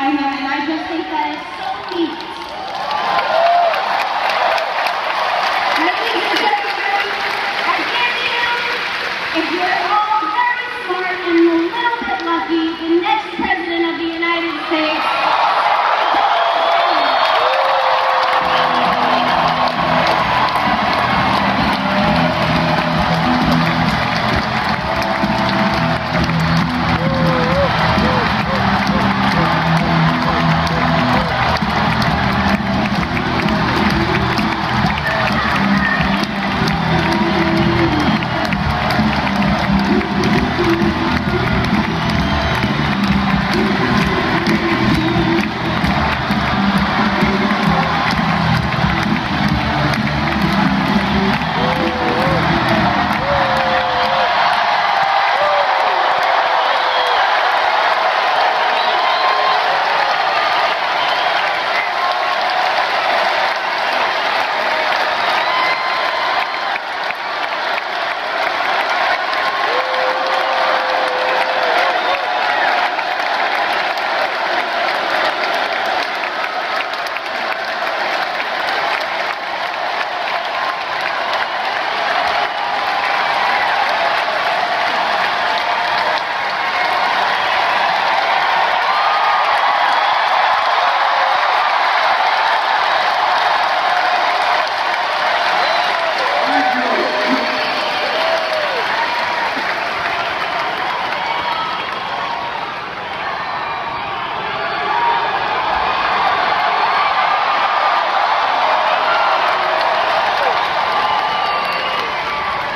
by him, and I just think that is so neat. Ladies and gentlemen, I give you, if you're all very smart and a little bit lucky, the next President of the United States.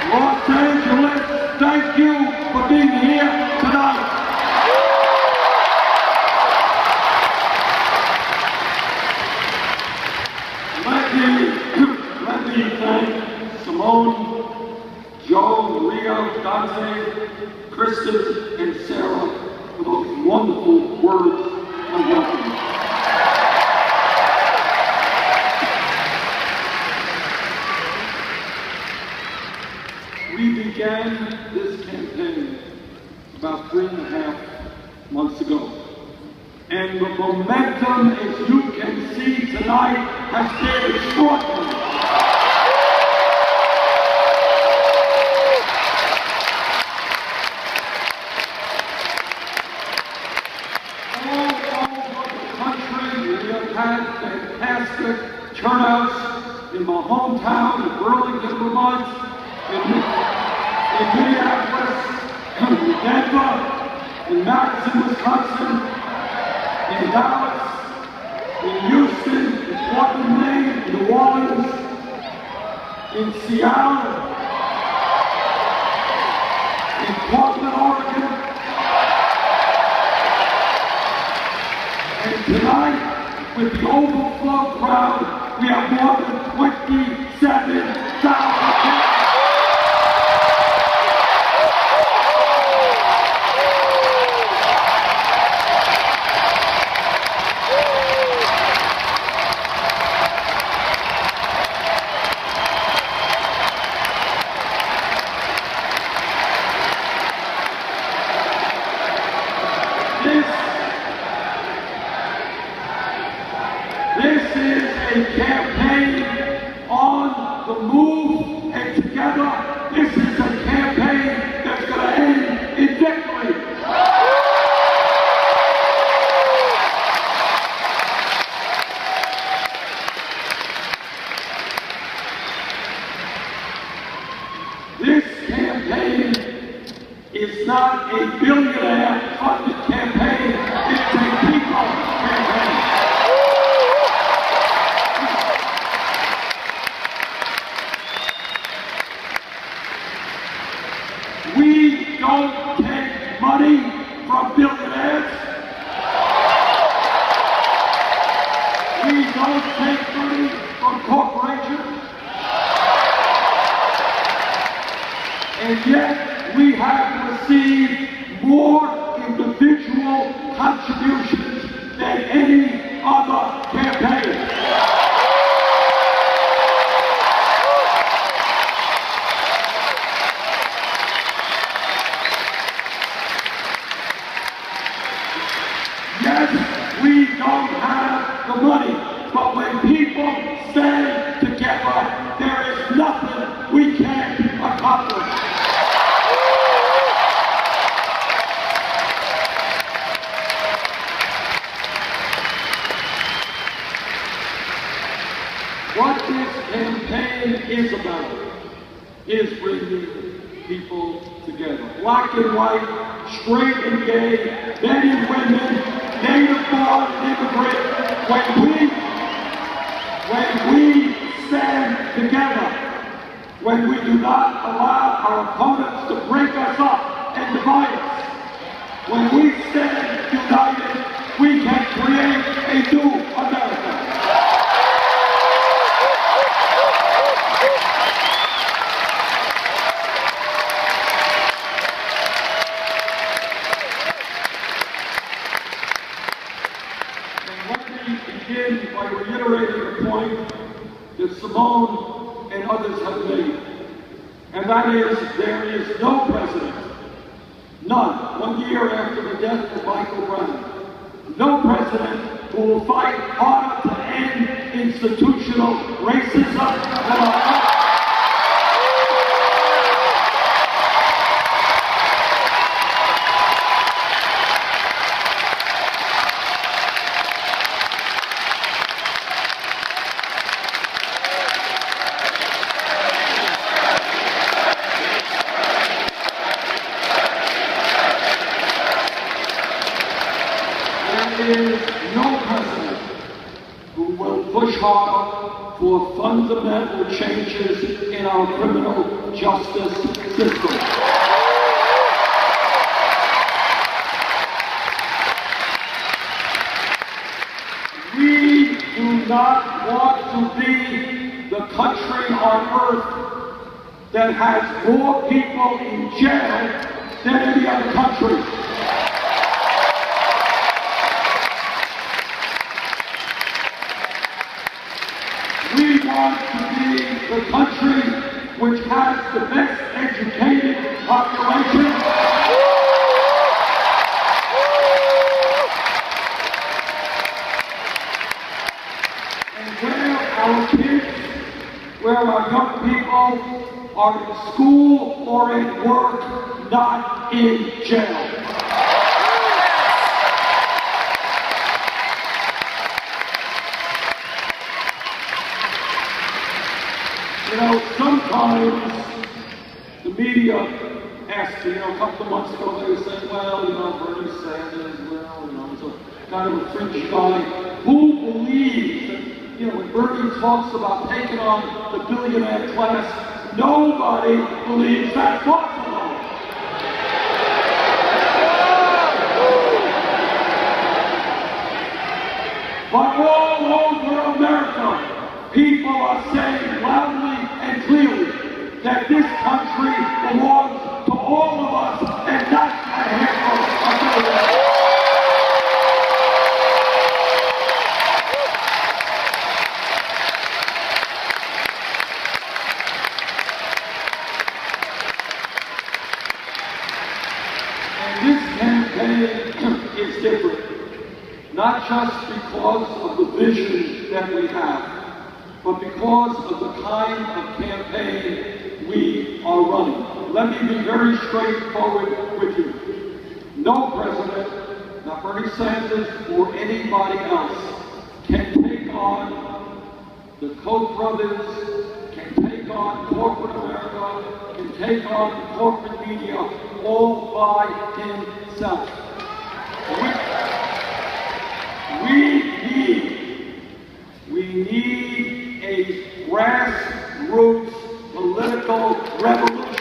Los Angeles, thank you for being here tonight. Let me thank Simone, Joe, Maria, Dante, Kristen, and Sarah for those wonderful words of welcome. We began this campaign about 3.5 months ago. And the momentum, as you can see tonight, has been extraordinary. All over the country, we have had fantastic turnouts in my hometown of Burlington, Vermont, in Minneapolis, in Denver, in Madison, Wisconsin, in Dallas, in Houston, in Portland, Maine, in New Orleans, in Seattle, in Portland, Oregon, and tonight, with the overflow crowd, we have more than 27,000 people. This is a campaign on the move, and together, this is a campaign that's going to end in victory. This campaign is not a billionaire-funded campaign, it's a people campaign. We don't take money from billionaires. We don't take money from corporations. And yet we have received more individual contributions than any other campaign. Yes, we What this campaign is about is bringing people together. Black and white, straight and gay, men and women, native born and immigrant. When we stand together, when we do not allow our opponents to break us up and divide us, when we stand united, we can create a new America. Begin by reiterating a point that Simone and others have made, and that is there is no president, none, 1 year after the death of Michael Brown, no president who will fight harder to end institutional racism than our There is no president who will push harder for fundamental changes in our criminal justice system. We do not want to be the country on earth that has more people in jail than any other country. We want to be the country which has the best educated population, and where our kids, where our young people are in school or at work, not in jail. You know, sometimes the media asked me, a couple of months ago, they were saying, well, Bernie Sanders, he's a kind of a fringe guy. Who believes that, when Bernie talks about taking on the billionaire class, nobody believes that's possible. But all over America, people are saying loudly and clearly that this country belongs to all of us and not a handful of billionaires. And this campaign is different, not just because of the vision that we have, but because of the kind of campaign we are running. Let me be very straightforward with you. No president, not Bernie Sanders or anybody else, can take on the Koch brothers, can take on corporate America, can take on the corporate media all by himself. We need a grassroots political revolution.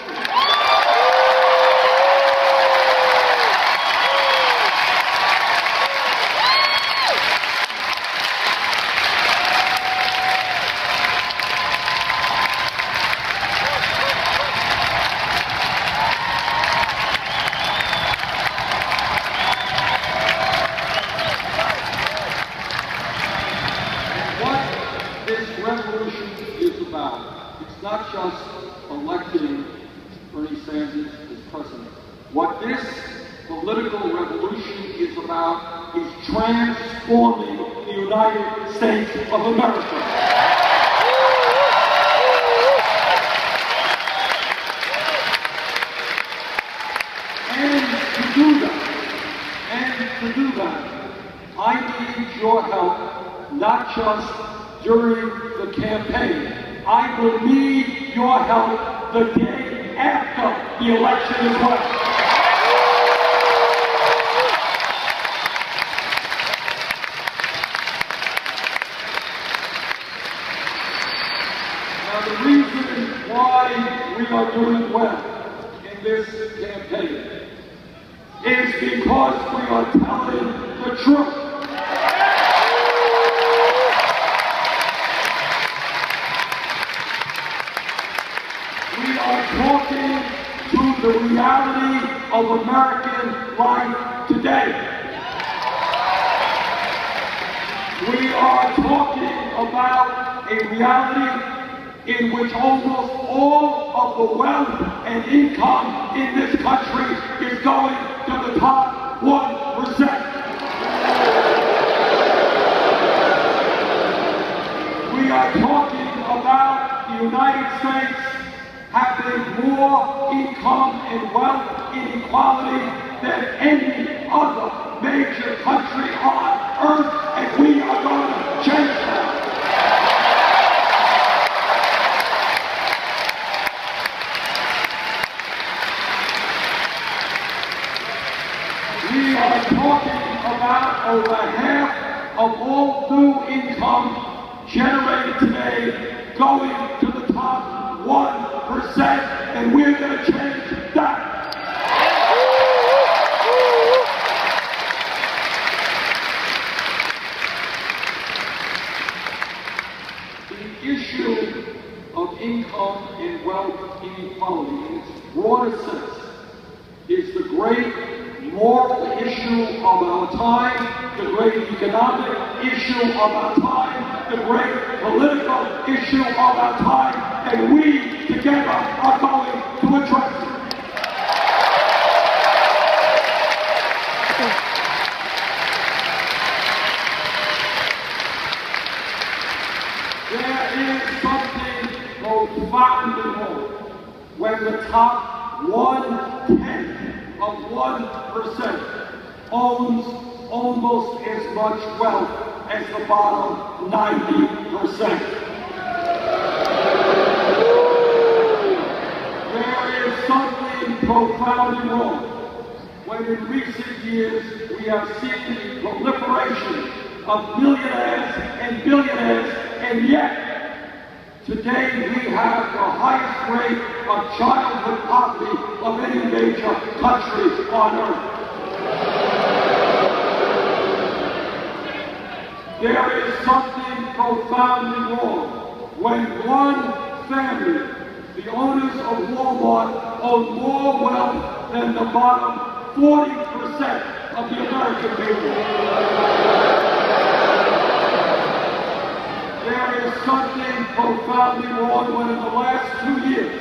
Revolution is about. It's not just electing Bernie Sanders as president. What this political revolution is about is transforming the United States of America. And to do that, I need your help, not just during the campaign. I will need your help the day after the election as well. Now, the reason why we are doing well in this campaign is because we are telling the truth. We are talking to the reality of American life today. We are talking about a reality in which almost all of the wealth and income in this country is going to the top 1%. We are talking about the United States having more income and wealth inequality than any other major country on earth, and we are going to change that. We are talking about over half of all new income generated today going to the top 1%, and we're going to change that. The issue of income and wealth inequality in its broader sense is the great moral issue of our time, the great economic issue of our time, the great political issue of our time, and we together are going to address it. There is something profoundly wrong when the top 1/10 of 1% owns almost as much wealth as the bottom 90%. There is something profoundly wrong when in recent years we have seen the proliferation of millionaires and billionaires, and yet today we have the highest rate of childhood poverty of any major country on earth. There is something profoundly wrong when one family, the owners of Walmart, own more wealth than the bottom 40% of the American people. There is something profoundly wrong when in the last 2 years,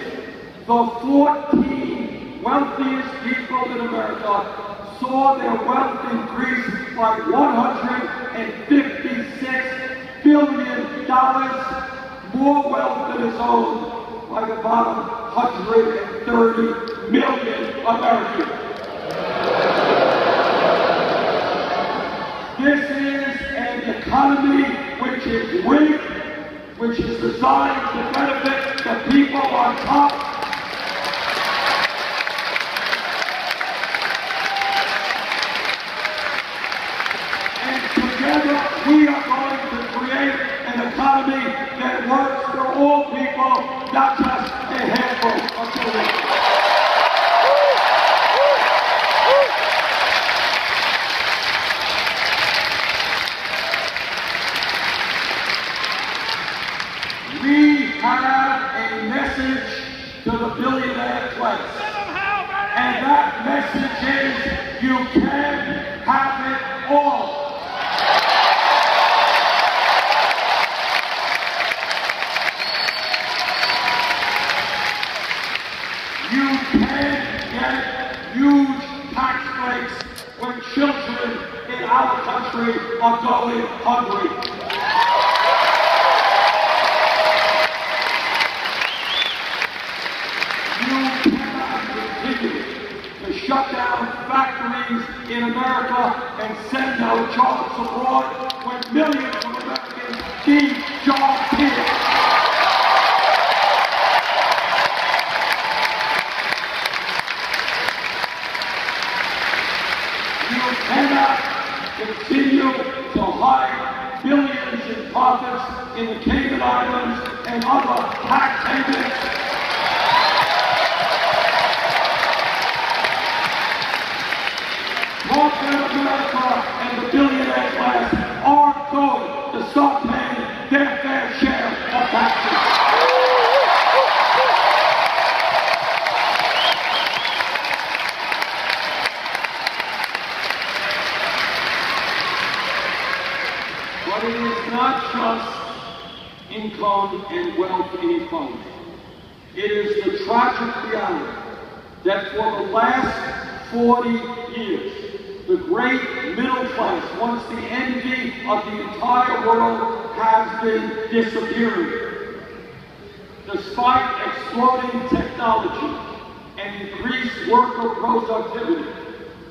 the 14 wealthiest people in America saw their wealth increase by $156 billion, more wealth than is owned by the bottom 130 million Americans. This is an economy which is rigged, which is designed to benefit the people on top. And together we are going to create an economy that works for all people, not just a handful of children. We have a message to the billionaire class. And that message is, you can have it all. You can get huge tax breaks when children in our country are going hungry. To shut down factories in America and send our jobs abroad when millions of Americans need jobs. profits in the Cayman Islands and other tax havens. Corporate America and the billionaire class are going to start paying their fair share of taxes. But it is not just income and wealth inequality. It is the tragic reality that for the last 40 years, the great middle class, once the envy of the entire world, has been disappearing. Despite exploding technology and increased worker productivity,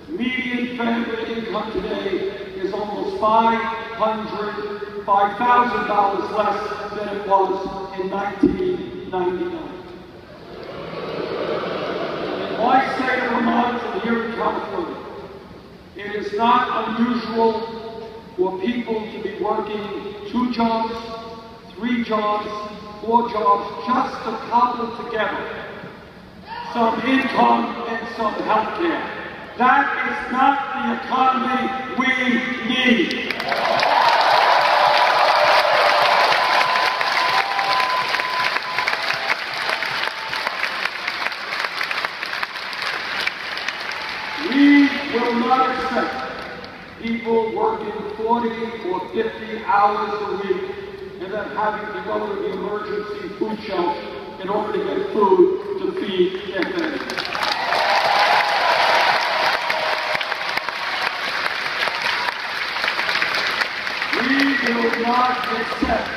median family income today is almost $5,000 less than it was in 1999. In my state of Vermont and here in California, it is not unusual for people to be working 2 jobs, 3 jobs, 4 jobs, just to cobble together some income and some health care. That is not the economy we need. We will not accept people working 40 or 50 hours a week and then having to go to the emergency food shelf in order to get food to feed their families. We will not accept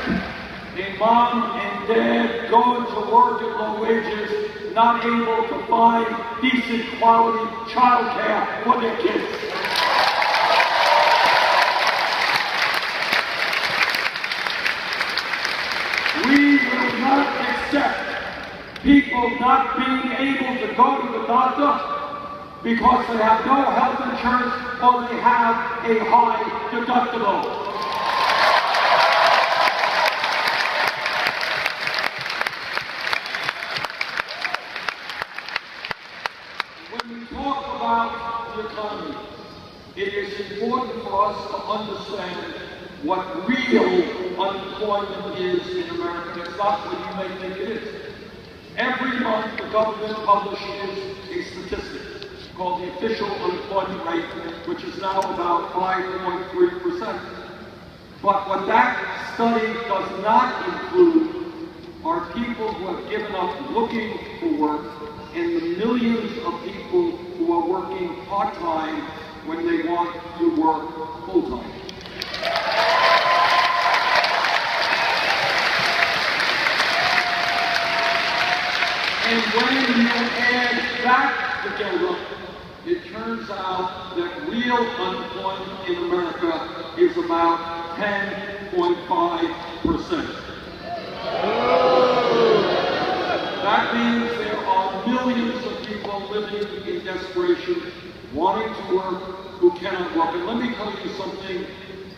a mom and dad going to work at low wages, not able to find decent quality child care for their kids. We will not accept people not being able to go to the doctor because they have no health insurance or they have a high deductible. When we talk about the economy, it is important for us to understand what real unemployment is in America. It's not what you may think it is. Every month, the government publishes a statistic called the official unemployment rate, which is now about 5.3%. But what that study does not include are people who have given up looking for work and the millions of people who are working part-time when they want to work full-time. And when you add that together, it turns out that real unemployment in America is about 10.5%. That means there are millions of people living in desperation, wanting to work, who cannot work. And let me tell you something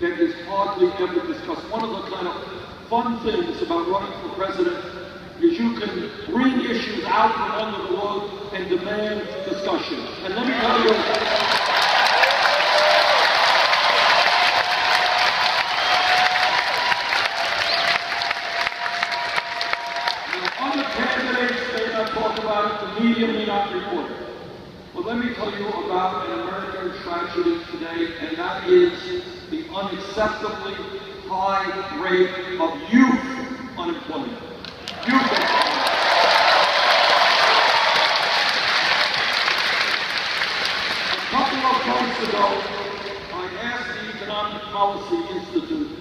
that is hardly ever discussed. One of the kind of fun things about running for president is you can bring issues out from under the rug and demand discussion. And let me tell you, other candidates may not talk about it, the media may not report it. But let me tell you about an American tragedy today, and that is the unacceptably high rate of youth unemployment. A couple of months ago, I asked the Economic Policy Institute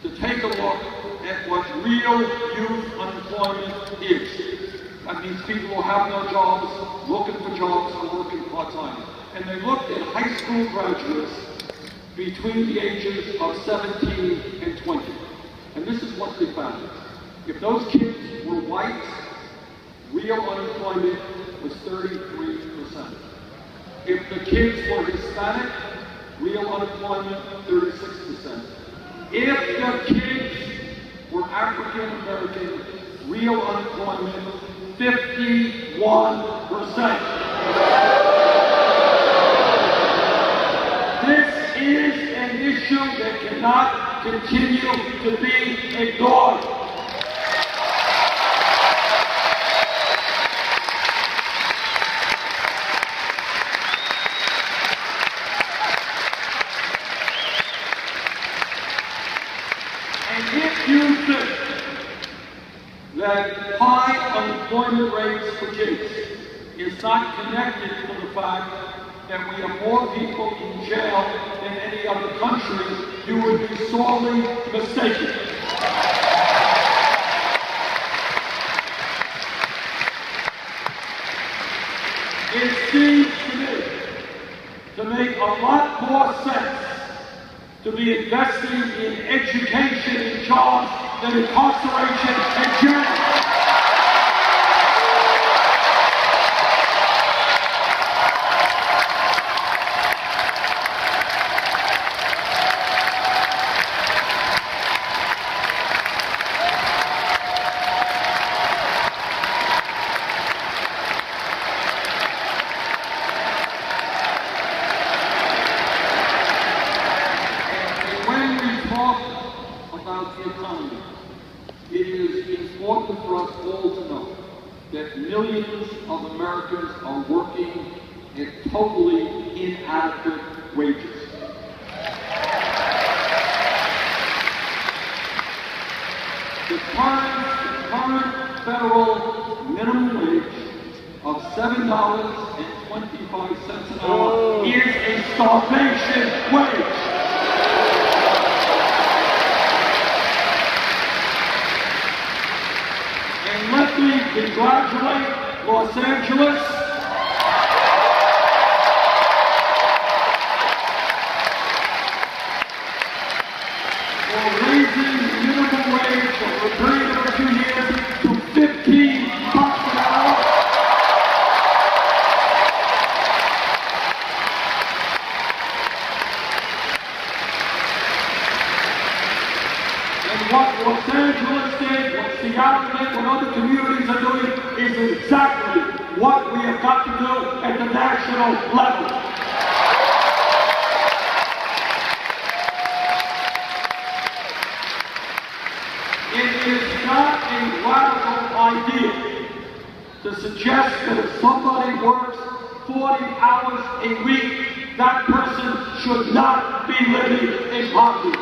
to take a look at what real youth unemployment is. That means people who have no jobs, looking for jobs, and working part-time. And they looked at high school graduates between the ages of 17 and 20. And this is what they found. If those kids were white, real unemployment was 33%. If the kids were Hispanic, real unemployment 36%. If the kids American real unemployment 51%. This is an issue that cannot continue to be ignored. And if you think that high unemployment rates for kids is not connected to the fact that we have more people in jail than any other country, you would be sorely mistaken. It seems to me to make a lot more sense to be investing in education and jobs than incarceration and jail. About the economy, it is important for us all to know that millions of Americans are working at totally inadequate wages. The current federal minimum wage of $7.25 an hour is a starvation wage. Let me congratulate Los Angeles for raising the minimum wage over a period of a few years to $15 an hour. And what Los Angeles did, what Seattle did, what other communities are doing is exactly what we have got to do at the national level. It is not a radical idea to suggest that if somebody works 40 hours a week, that person should not be living in poverty.